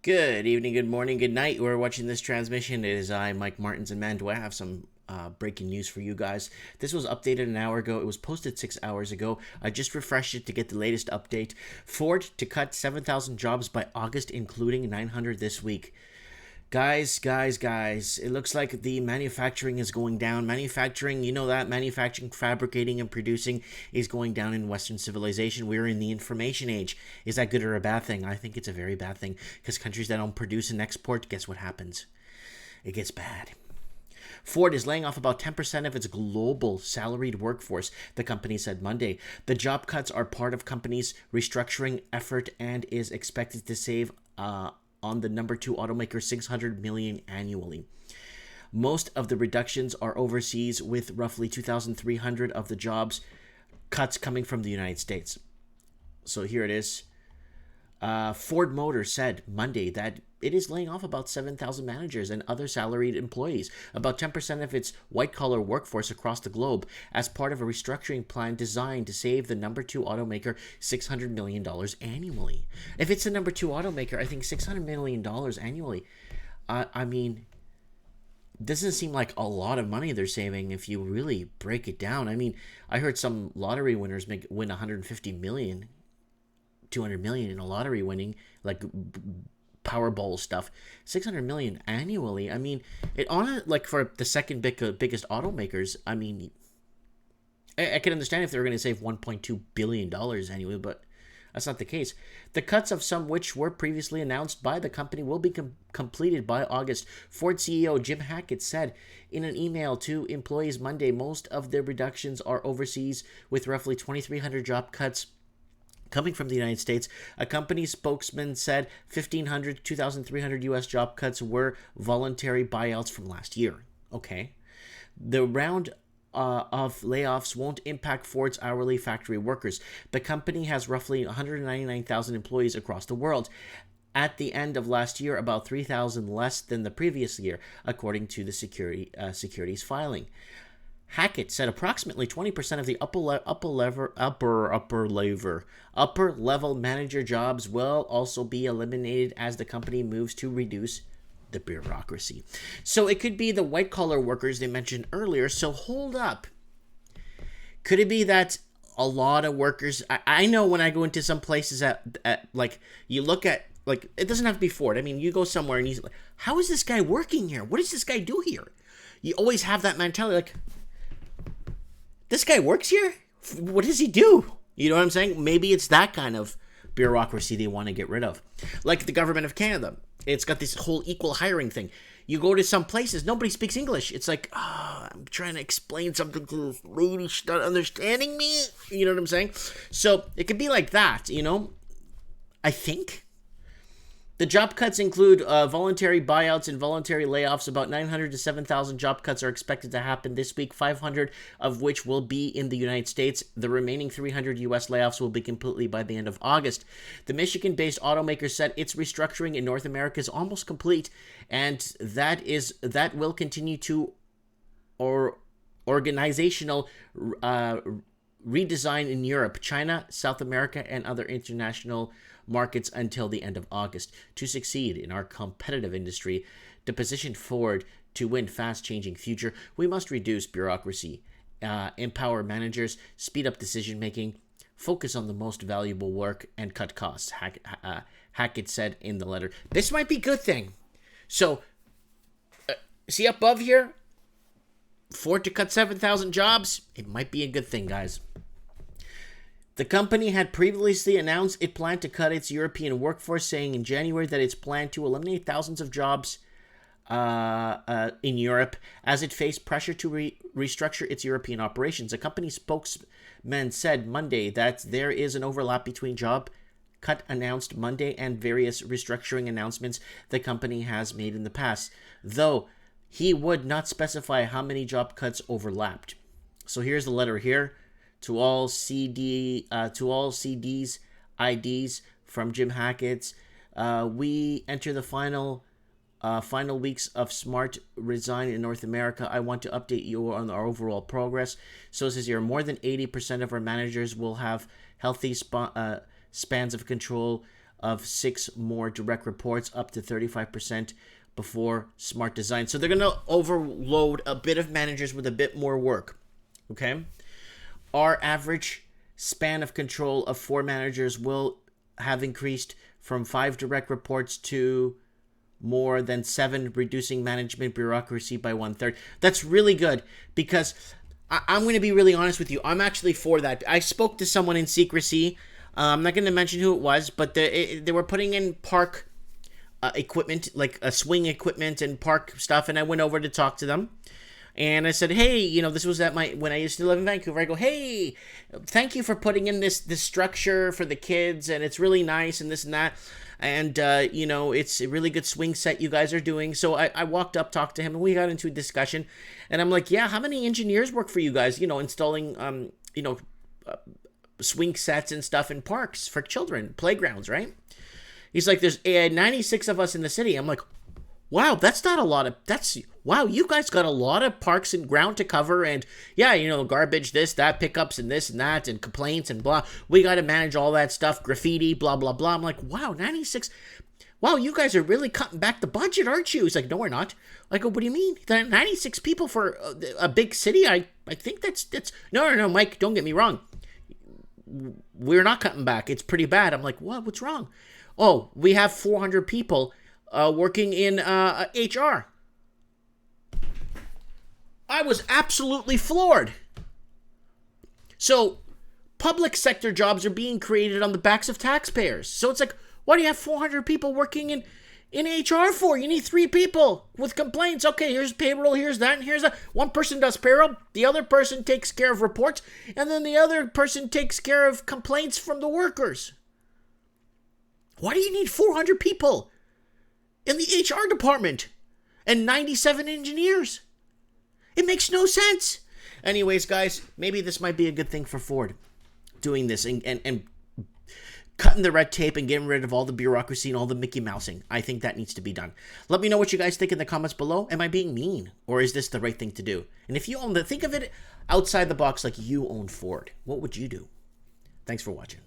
Good evening, good morning, good night. We're watching this transmission. It is I, Mike Martins, and man, do I have some breaking news for you guys. This was updated an hour ago. It was posted 6 hours ago. I just refreshed it to get the latest update. Ford to cut 7,000 jobs by August, including 900 this week. Guys, it looks like the manufacturing is going down. Manufacturing, you know that, manufacturing, fabricating, and producing is going down in Western civilization. We're in the information age. Is that good or a bad thing? I think it's a very bad thing, because countries that don't produce and export, guess what happens? It gets bad. Ford is laying off about 10% of its global salaried workforce, the company said Monday. The job cuts are part of company's restructuring effort and is expected to save on the number two automaker $600 million annually. Most of the reductions are overseas, with roughly 2,300 of the jobs cuts coming from the United States. So here it is. Ford Motor said Monday that it is laying off about 7,000 managers and other salaried employees, about 10% of its white-collar workforce across the globe, as part of a restructuring plan designed to save the number two automaker $600 million annually. If it's the number two automaker, I think $600 million annually. I mean, doesn't seem like a lot of money they're saving if you really break it down. I mean, I heard some lottery winners win 150 million. 200 million in a lottery winning, like Powerball stuff. 600 million annually. I mean, it on it, like, for the second biggest automakers. I mean, I can understand if they were going to save 1.2 billion dollars annually, but that's not the case. The cuts, of some which were previously announced by the company, will be completed by August. Ford CEO Jim Hackett said in an email to employees Monday, most of the reductions are overseas, with roughly 2,300 job cuts coming from the United States. A company spokesman said 1,500 to 2,300 U.S. job cuts were voluntary buyouts from last year. Okay. The round of layoffs won't impact Ford's hourly factory workers. The company has roughly 199,000 employees across the world. At the end of last year, about 3,000 less than the previous year, according to the securities filing. Hackett said approximately 20% of the upper level manager jobs will also be eliminated as the company moves to reduce the bureaucracy. So it could be the white collar workers they mentioned earlier. So hold up. Could it be that a lot of workers, I know when I go into some places at like, you look at, like, it doesn't have to be Ford. I mean, you go somewhere and he's like, how is this guy working here? What does this guy do here? You always have that mentality, like, this guy works here? What does he do? You know what I'm saying? Maybe it's that kind of bureaucracy they want to get rid of. Like the government of Canada. It's got this whole equal hiring thing. You go to some places, nobody speaks English. It's like, I'm trying to explain something to this lady. She's not understanding me. You know what I'm saying? So it could be like that, you know? I think. The job cuts include voluntary buyouts and voluntary layoffs. About 900 to 7,000 job cuts are expected to happen this week, 500 of which will be in the United States. The remaining 300 U.S. layoffs will be completely by the end of August. The Michigan-based automaker said its restructuring in North America is almost complete, and that will continue to organizational redesign in Europe, China, South America, and other international markets until the end of August. To succeed in our competitive industry, to position Ford to win fast-changing future, we must reduce bureaucracy, empower managers, speed up decision-making, focus on the most valuable work, and cut costs, Hackett said in the letter. This might be a good thing. So, see above here? Ford to cut 7,000 jobs? It might be a good thing, guys. The company had previously announced it planned to cut its European workforce, saying in January that it's planned to eliminate thousands of jobs in Europe as it faced pressure to restructure its European operations. A company spokesman said Monday that there is an overlap between job cut announced Monday and various restructuring announcements the company has made in the past, though he would not specify how many job cuts overlapped. So here's the letter here. To all CDs, IDs from Jim Hackett's, we enter the final weeks of Smart Resign in North America. I want to update you on our overall progress. So it says here, more than 80% of our managers will have healthy spans of control of 6 more direct reports, up to 35% before smart design. So they're going to overload a bit of managers with a bit more work. Okay? Our average span of control of 4 managers will have increased from 5 direct reports to more than 7, reducing management bureaucracy by 1/3. That's really good, because I'm going to be really honest with you. I'm actually for that. I spoke to someone in secrecy. I'm not going to mention who it was, but they were putting in park equipment, like swing equipment and park stuff, and I went over to talk to them. And I said, hey, this was when I used to live in Vancouver. I go, hey, thank you for putting in this structure for the kids, and it's really nice, and this and that. And, it's a really good swing set you guys are doing. So I walked up, talked to him, and we got into a discussion. And I'm like, yeah, how many engineers work for you guys, installing, swing sets and stuff in parks for children, playgrounds, right? He's like, there's 96 of us in the city. I'm like, wow, that's not a lot of, wow, you guys got a lot of parks and ground to cover, and yeah, garbage, this, that, pickups, and this and that, and complaints, and blah. We got to manage all that stuff, graffiti, blah, blah, blah. I'm like, wow, 96. Wow, you guys are really cutting back the budget, aren't you? He's like, no, we're not. I go, what do you mean? 96 people for a big city? I think that's, no, Mike, don't get me wrong. We're not cutting back. It's pretty bad. I'm like, what? What's wrong? Oh, we have 400 people working in HR. I was absolutely floored. So, public sector jobs are being created on the backs of taxpayers. So it's like, why do you have 400 people working in HR for? You need 3 people with complaints. Okay, here's payroll, here's that, and here's that. One person does payroll, the other person takes care of reports, and then the other person takes care of complaints from the workers. Why do you need 400 people in the HR department and 97 engineers? It makes no sense. Anyways, guys, maybe this might be a good thing for Ford, doing this and cutting the red tape and getting rid of all the bureaucracy and all the Mickey Mousing. I think that needs to be done. Let me know what you guys think in the comments below. Am I being mean, or is this the right thing to do? And if you own think of it outside the box, like you own Ford. What would you do? Thanks for watching.